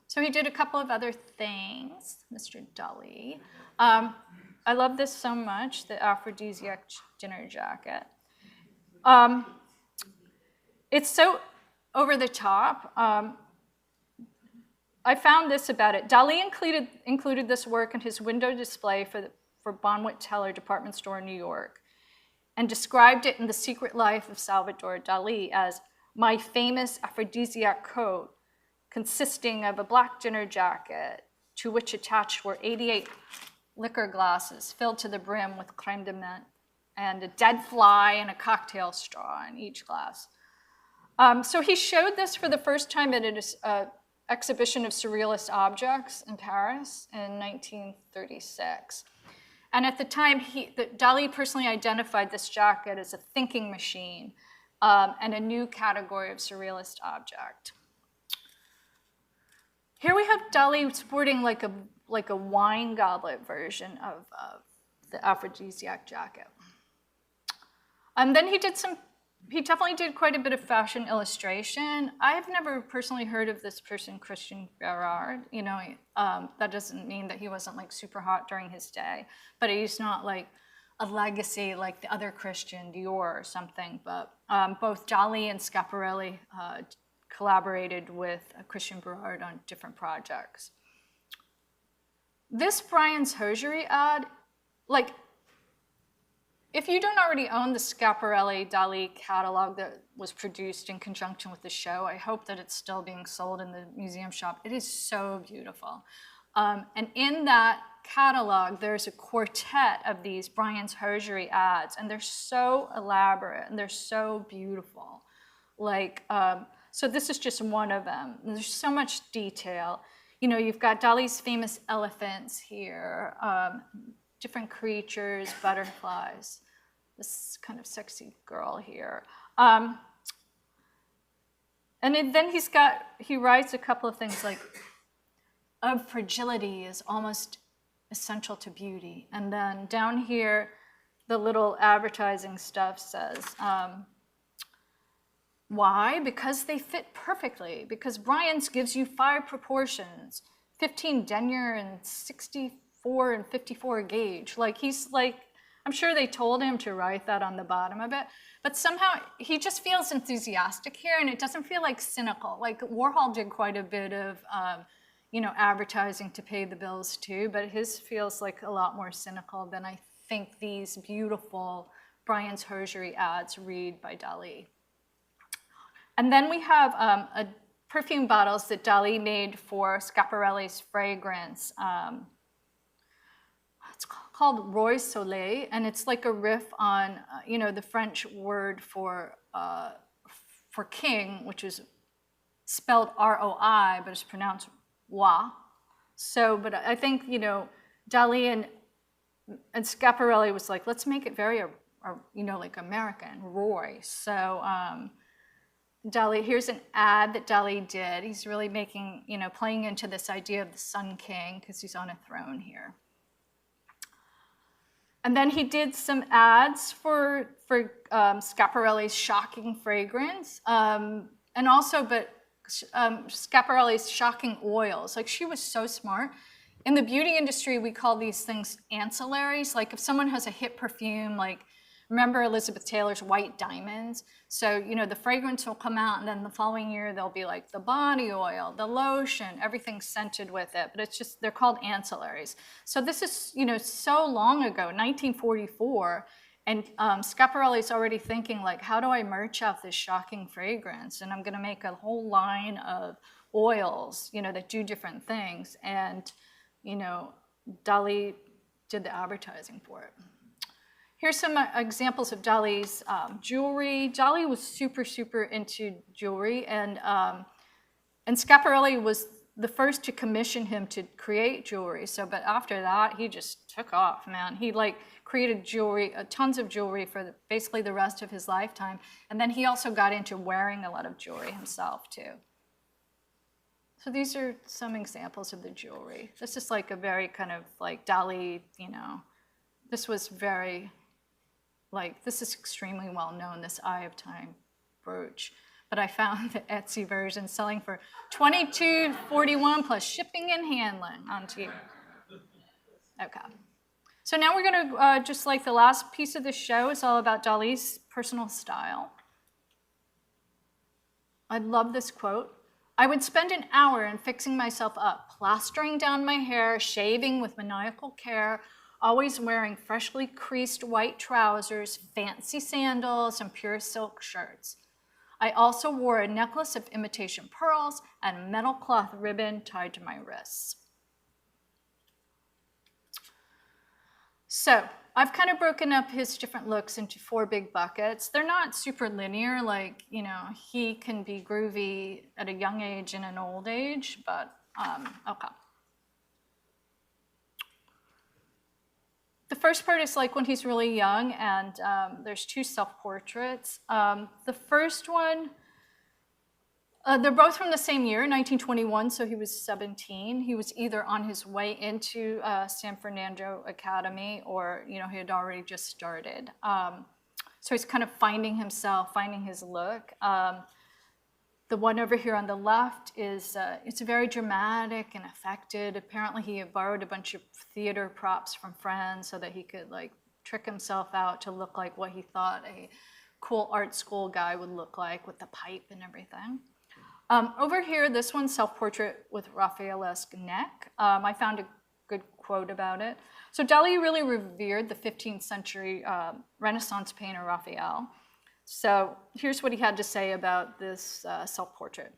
So he did a couple of other things, Mr. Dalí. I love this so much, the aphrodisiac dinner jacket. It's so over the top. I found this about it. Dalí included this work in his window display for Bonwit Teller department store in New York, and described it in The Secret Life of Salvador Dalí as my famous aphrodisiac coat, consisting of a black dinner jacket to which attached were 88 liquor glasses filled to the brim with crème de menthe, and a dead fly and a cocktail straw in each glass. So he showed this for the first time at an exhibition of surrealist objects in Paris in 1936. And at the time, Dalí personally identified this jacket as a thinking machine and a new category of surrealist object. Here we have Dalí sporting like a wine goblet version of the aphrodisiac jacket. And then he definitely did quite a bit of fashion illustration. I have never personally heard of this person, Christian Berard. That doesn't mean that he wasn't like super hot during his day, but he's not like a legacy like the other Christian, Dior or something. But both Dalí and Schiaparelli collaborated with Christian Berard on different projects. This Brian's Hosiery ad, like, if you don't already own the Schiaparelli Dalí catalog that was produced in conjunction with the show, I hope that it's still being sold in the museum shop. It is so beautiful. And in that catalog, there's a quartet of these Brian's Hosiery ads, and they're so elaborate and they're so beautiful. So this is just one of them. There's so much detail. You've got Dalí's famous elephants here, different creatures, butterflies, this kind of sexy girl here. And then he writes a couple of things like, of fragility is almost essential to beauty. And then down here, the little advertising stuff says, why? Because they fit perfectly. Because Brian's gives you 5 proportions, 15 denier and 64 and 54 gauge. I'm sure they told him to write that on the bottom of it, but somehow he just feels enthusiastic here, and it doesn't feel like cynical. Like Warhol did quite a bit of, advertising to pay the bills too, but his feels like a lot more cynical than I think these beautiful Brian's Hosiery ads read by Dalí. And then we have perfume bottles that Dalí made for Schiaparelli's fragrance. It's called Roi Soleil, and it's like a riff on, the French word for king, which is spelled R-O-I, but it's pronounced wa. So, but I think, Dalí and Schiaparelli was like, let's make it very, like American, Roy. So, Dalí, here's an ad that Dalí did. He's really making, playing into this idea of the Sun King because he's on a throne here. And then he did some ads for Schiaparelli's shocking fragrance, and also, Schiaparelli's shocking oils. Like, she was so smart. In the beauty industry, we call these things ancillaries. Like, if someone has a hit perfume, like, remember Elizabeth Taylor's White Diamonds? So, the fragrance will come out, and then the following year, there'll be like the body oil, the lotion, everything scented with it. But it's just, they're called ancillaries. So this is, so long ago, 1944, and Schiaparelli's already thinking, like, how do I merch out this shocking fragrance? And I'm going to make a whole line of oils, that do different things. And, Dalí did the advertising for it. Here's some examples of Dalí's jewelry. Dalí was super, super into jewelry, and And Schiaparelli was the first to commission him to create jewelry. So, but after that, he just took off, man. He like created jewelry, tons of jewelry for basically the rest of his lifetime. And then he also got into wearing a lot of jewelry himself too. So these are some examples of the jewelry. This is like a very kind of like Dalí, you know, this was very, like, this is extremely well known, this Eye of Time brooch. But I found the Etsy version selling for $22.41 plus shipping and handling on T. Okay. So now we're going to, just like the last piece of the show is all about Dalí's personal style. I love this quote. I would spend an hour in fixing myself up, plastering down my hair, shaving with maniacal care, always wearing freshly creased white trousers, fancy sandals, and pure silk shirts. I also wore a necklace of imitation pearls and a metal cloth ribbon tied to my wrists. So I've kind of broken up his different looks into 4 big buckets. They're not super linear, like, you know, he can be groovy at a young age and an old age, but okay. The first part is like when he's really young, and there's 2 self-portraits. The first one, they're both from the same year, 1921, so he was 17. He was either on his way into San Fernando Academy or, you know, he had already just started. So he's kind of finding himself, finding his look. The one over here on the left is, it's very dramatic and affected. Apparently he had borrowed a bunch of theater props from friends so that he could like trick himself out to look like what he thought a cool art school guy would look like with the pipe and everything. Over here, this one's self-portrait with Raphaelesque neck. I found a good quote about it. So Dalí really revered the 15th century Renaissance painter Raphael. So here's what he had to say about this self-portrait.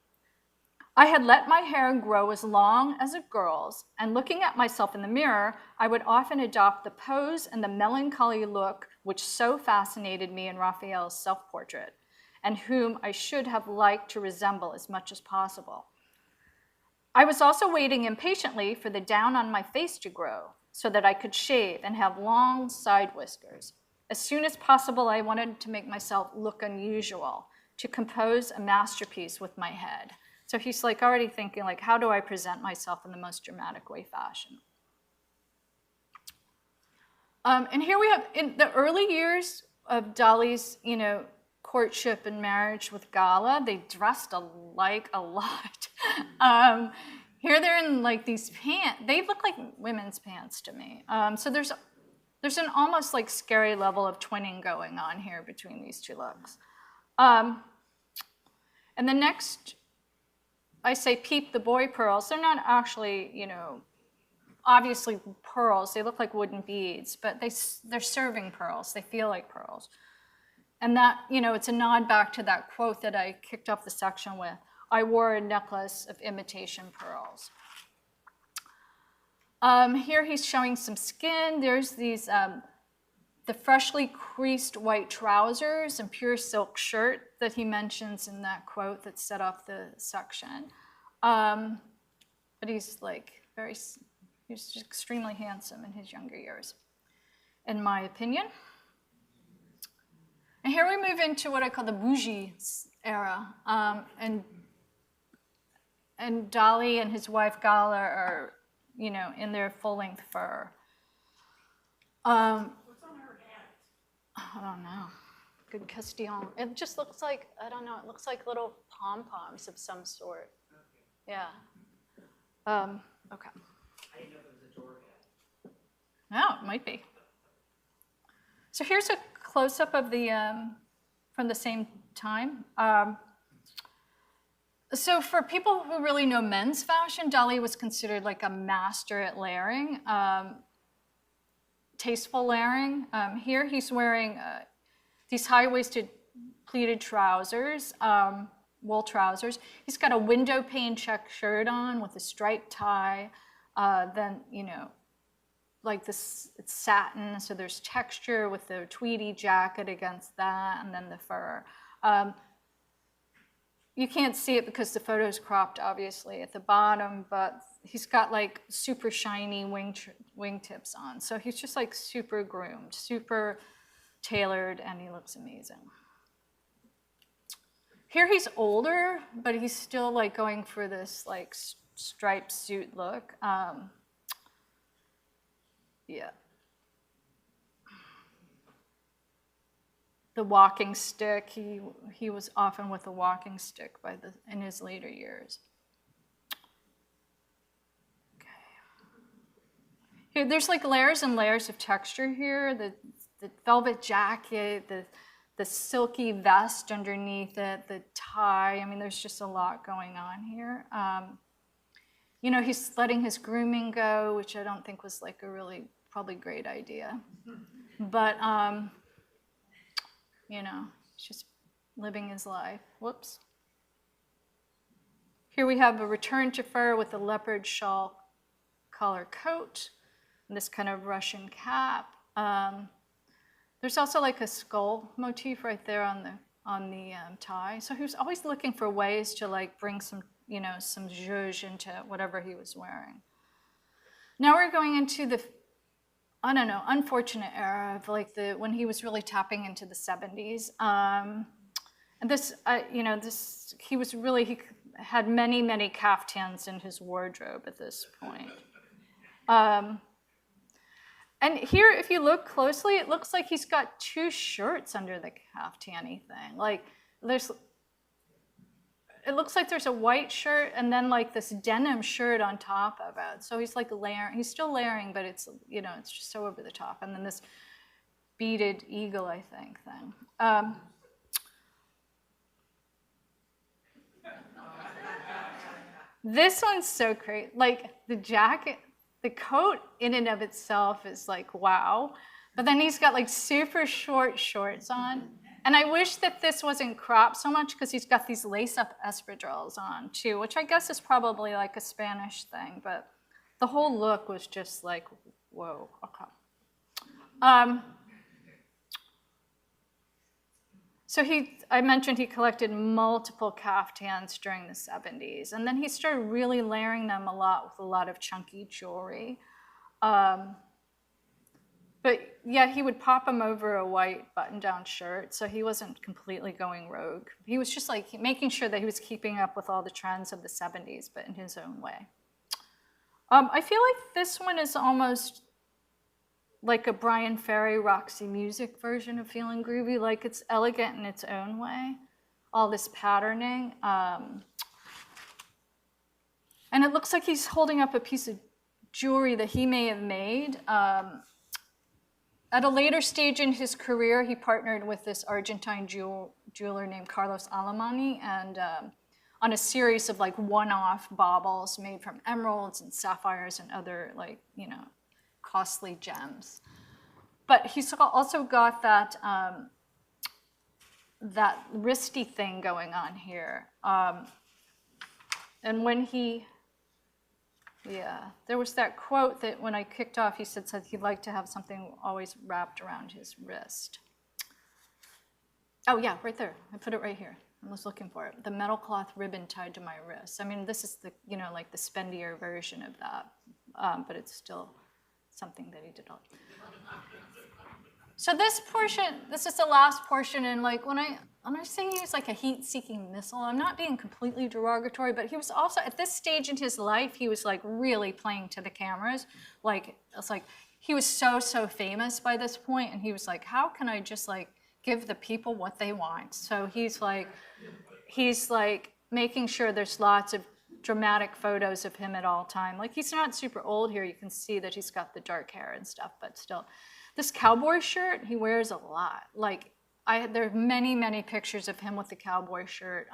I had let my hair grow as long as a girl's, and looking at myself in the mirror, I would often adopt the pose and the melancholy look which so fascinated me in Raphael's self-portrait, and whom I should have liked to resemble as much as possible. I was also waiting impatiently for the down on my face to grow, so that I could shave and have long side whiskers. As soon as possible, I wanted to make myself look unusual, to compose a masterpiece with my head. So he's like already thinking, like, how do I present myself in the most dramatic way fashion? And here we have, in the early years of Dalí's, you know, courtship and marriage with Gala, they dressed alike a lot. Here they're in like these pants. They look like women's pants to me. So there's an almost like scary level of twinning going on here between these 2 looks. And the next, I say peep the boy pearls. They're not actually, you know, obviously pearls. They look like wooden beads, but they're serving pearls. They feel like pearls. And that, you know, it's a nod back to that quote that I kicked off the section with. I wore a necklace of imitation pearls. Here he's showing some skin. There's these, the freshly creased white trousers and pure silk shirt that he mentions in that quote that set off the section. But he's like he's just extremely handsome in his younger years, in my opinion. And here we move into what I call the bougie era. And Dalí and his wife Gala are, you know, in their full-length fur. What's on her hat? I don't know. Good Castillon. It just looks like, I don't know, it looks like little pom-poms of some sort. Okay. Yeah. Okay. I didn't know if it was a door hat. No, it might be. So here's a close-up of the, from the same time. So for people who really know men's fashion, Dalí was considered like a master at layering, tasteful layering. Here he's wearing these high-waisted pleated trousers, wool trousers. He's got a window pane check shirt on with a striped tie. Then, you know, like this, it's satin, so there's texture with the tweedy jacket against that, and then the fur. you can't see it because the photo is cropped, obviously, at the bottom, but he's got like super shiny wingtips on. So he's just like super groomed, super tailored, and he looks amazing. Here he's older, but he's still like going for this like striped suit look. Yeah. The walking stick, he was often with a walking stick in his later years. Okay. Here, there's like layers and layers of texture here. The velvet jacket, the silky vest underneath it, the tie. I mean, there's just a lot going on here. You know, he's letting his grooming go, which I don't think was like a really probably great idea. But you know, he's just living his life. Whoops. Here we have a return to fur with a leopard shawl collar coat and this kind of Russian cap. There's also like a skull motif right there on the tie. So he was always looking for ways to like bring some, you know, some zhuzh into whatever he was wearing. Now we're going into the, I don't know, unfortunate era of like when he was really tapping into the 70s. And this, you know, he had many, many caftans in his wardrobe at this point. And here, if you look closely, it looks like he's got two shirts under the caftany thing. Like it looks like there's a white shirt and then like this denim shirt on top of it. So he's like layering, he's still layering, but it's, you know, it's just so over the top. And then this beaded eagle, I think, thing. This one's so great. Like the jacket, the coat in and of itself is like, wow. But then he's got like super short shorts on. And I wish that this wasn't cropped so much because he's got these lace-up espadrilles on too, which I guess is probably like a Spanish thing. But the whole look was just like, whoa, okay. So I mentioned he collected multiple caftans during the 70s, and then he started really layering them a lot with a lot of chunky jewelry. But yet he would pop them over a white button-down shirt, so he wasn't completely going rogue. He was just like making sure that he was keeping up with all the trends of the 70s, but in his own way. I feel like this one is almost like a Brian Ferry, Roxy Music version of Feeling Groovy. Like it's elegant in its own way, all this patterning. And it looks like he's holding up a piece of jewelry that he may have made. At a later stage in his career, he partnered with this Argentine jeweler named Carlos Alemany, and on a series of like one-off baubles made from emeralds and sapphires and other like, you know, costly gems. But he's also got that that wristy thing going on here. And when there was that quote that when I kicked off, he said he'd like to have something always wrapped around his wrist. Oh yeah, right there. I put it right here. I was looking for it. The metal cloth ribbon tied to my wrist. I mean, this is the, you know, like the spendier version of that, but it's still something that he did all. So this portion, this is the last portion, and like when I say he was like a heat-seeking missile, I'm not being completely derogatory, but he was also, at this stage in his life, he was like really playing to the cameras. Like, it's like, he was so famous by this point, and he was like, how can I just like give the people what they want? So he's like making sure there's lots of dramatic photos of him at all time. Like he's not super old here. You can see that he's got the dark hair and stuff, but still. This cowboy shirt, he wears a lot. Like there are many pictures of him with the cowboy shirt.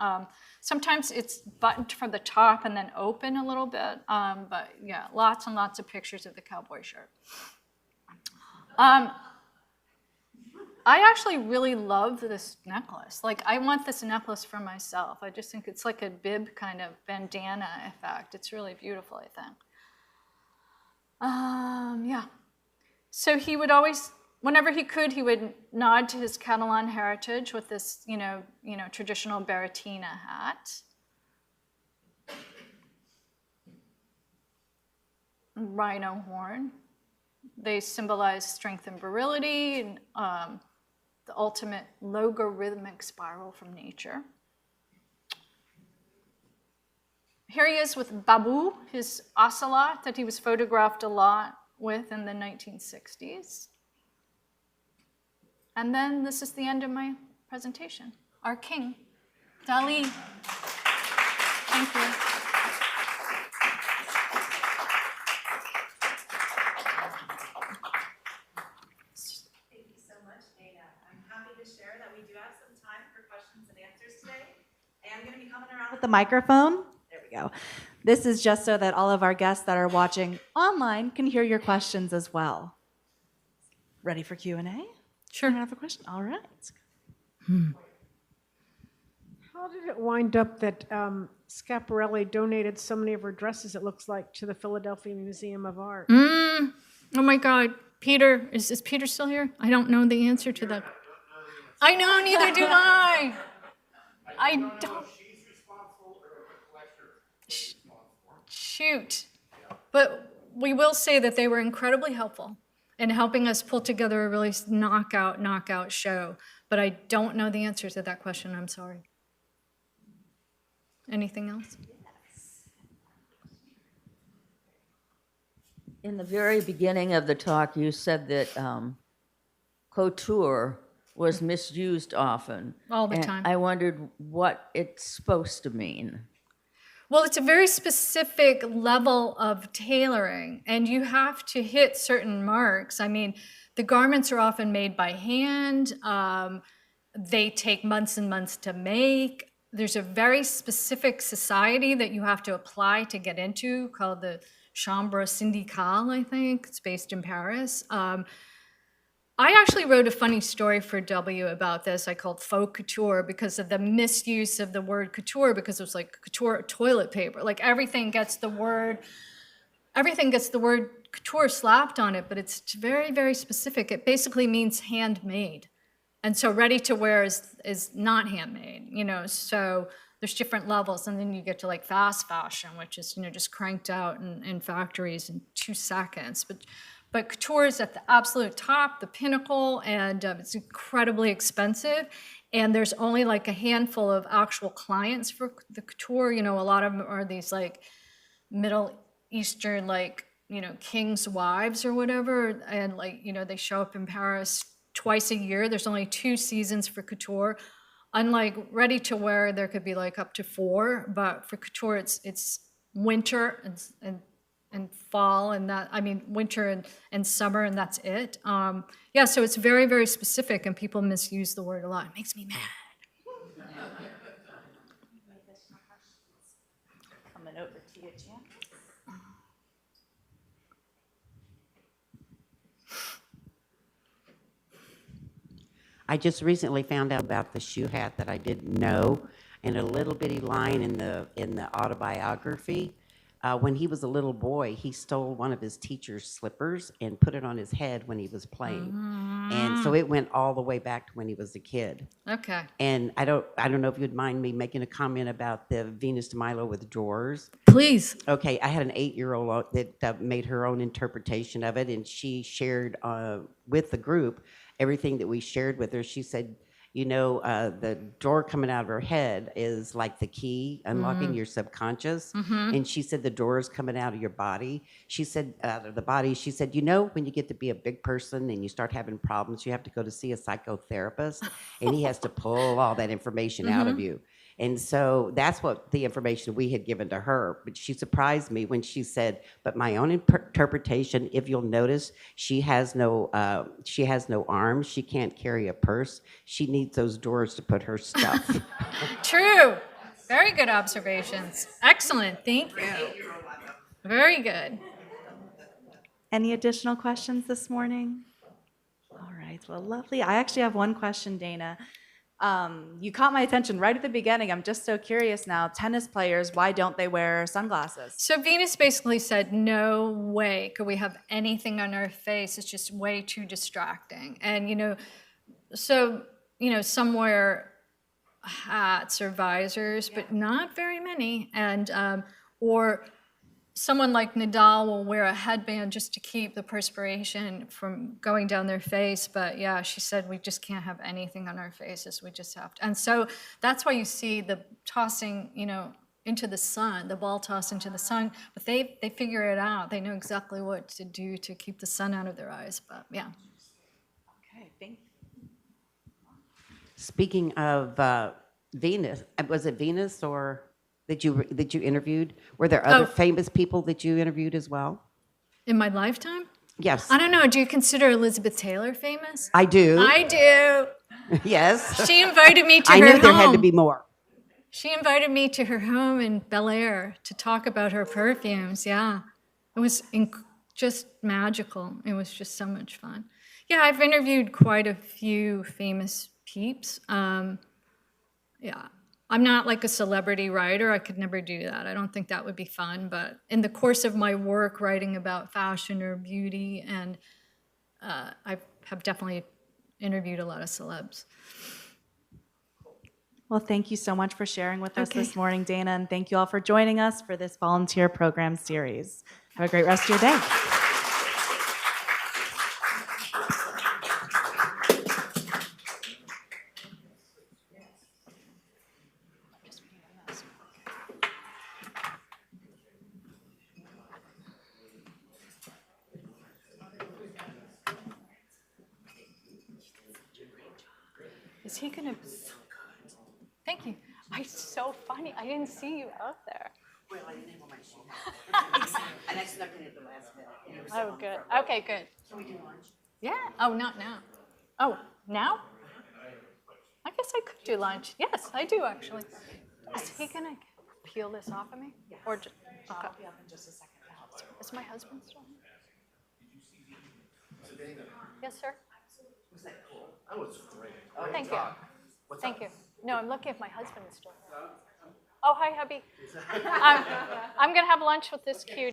Sometimes it's buttoned from the top and then open a little bit. But yeah, lots and lots of pictures of the cowboy shirt. I actually really love this necklace. Like I want this necklace for myself. I just think it's like a bib kind of bandana effect. It's really beautiful, I think. Yeah. So he would always whenever he could, he would nod to his Catalan heritage with this, traditional Baratina hat. Rhino horn. They symbolize strength and virility, and the ultimate logarithmic spiral from nature. Here he is with Babu, his ocelot that he was photographed a lot with in the 1960s. And then this is the end of my presentation. Our king, Dalí. Thank you. Thank you so much, Dana. I'm happy to share that we do have some time for questions and answers today. I am going to be coming around with the microphone. There we go. This is just so that all of our guests that are watching online can hear your questions as well. Ready for Q&A? Sure. I have a question. All right. How did it wind up that Schiaparelli donated so many of her dresses, it looks like, to the Philadelphia Museum of Art? Oh my God. Peter, is Peter still here? I don't know the answer to that. I know, neither do I. I don't. She's responsible, or the collector is responsible. Shoot. But we will say that they were incredibly helpful in helping us pull together a really knockout show. But I don't know the answer to that question. I'm sorry. Anything else? In the very beginning of the talk, you said that couture was misused often. All the And time. I wondered what it's supposed to mean. Well, it's a very specific level of tailoring, and you have to hit certain marks. I mean, the garments are often made by hand. They take months and months to make. There's a very specific society that you have to apply to get into called the Chambre Syndicale, I think. It's based in Paris. I actually wrote a funny story for W about this. I called faux couture because of the misuse of the word couture, because it was like couture toilet paper. Like everything gets the word couture slapped on it, but it's very, very specific. It basically means handmade. And so ready to wear is not handmade, so there's different levels. And then you get to like fast fashion, which is, just cranked out in factories in 2 seconds. But couture is at the absolute top, the pinnacle, and it's incredibly expensive. And there's only like a handful of actual clients for the couture. A lot of them are these like Middle Eastern, king's wives or whatever. And they show up in Paris twice a year. There's only 2 seasons for couture. Unlike ready to wear, there could be like up to 4, but for couture, it's winter and fall, and winter and summer, and that's it. So it's very, very specific, and people misuse the word a lot. It makes me mad. Coming over to you, Jan. I just recently found out about the shoe hat that I didn't know, and a little bitty line in the autobiography. When he was a little boy, he stole one of his teacher's slippers and put it on his head when he was playing, and so it went all the way back to when he was a kid. Okay. And I don't know if you'd mind me making a comment about the Venus de Milo with drawers. Please. Okay, I had an 8-year-old that made her own interpretation of it, and she shared with the group everything that we shared with her. She said, the door coming out of her head is like the key, unlocking your subconscious. And she said the door is coming out of your body. She said, out of the body, she said, when you get to be a big person and you start having problems, you have to go to see a psychotherapist, and he has to pull all that information out of you. And so that's what the information we had given to her. But she surprised me when she said, but my own interpretation, if you'll notice, she has no arms. She can't carry a purse. She needs those doors to put her stuff. True. Very good observations. Excellent. Thank you. Very good. Any additional questions this morning? All right, well, lovely. I actually have one question, Dana. You caught my attention right at the beginning. I'm just so curious now. Tennis players, why don't they wear sunglasses? So Venus basically said, no way could we have anything on our face. It's just way too distracting. And, some wear hats or visors, but not very many. And, or someone like Nadal will wear a headband just to keep the perspiration from going down their face. But yeah, she said we just can't have anything on our faces. We just have to. And so that's why you see the tossing, into the sun, the ball toss into the sun. But they figure it out. They know exactly what to do to keep the sun out of their eyes. But yeah. Okay, thank you. Speaking of Venus, was it Venus or that you interviewed? Were there other famous people that you interviewed as well? In my lifetime? Yes, I don't know. Do you consider Elizabeth Taylor famous? I do. I do. Yes, She invited me to I her knew home. there had to be more. She invited me to her home in Bel Air to talk about her perfumes. Yeah, it was just magical. It was just so much fun. Yeah, I've interviewed quite a few famous peeps. Yeah, I'm not like a celebrity writer. I could never do that. I don't think that would be fun. But in the course of my work writing about fashion or beauty, and I have definitely interviewed a lot of celebs. Well, thank you so much for sharing with us this morning, Dana, and thank you all for joining us for this volunteer program series. Have a great rest of your day. Is he gonna? Thank you. It's so funny. I didn't see you out there. Well, I didn't have my shoes. And I snuck in at the last minute. Oh, good. Okay, good. Can we do lunch? Yeah. Oh, not now. Oh, now? I guess I could do lunch. Yes, I do actually. Is he gonna peel this off of me? Yes. Or just, okay. I'll be up in just a second. Is my husband still here? Yes, sir. Was that cool? That was great. Thank you. Thank you. No, I'm looking if my husband is still here. Oh, hi, hubby. I'm going to have lunch with this cute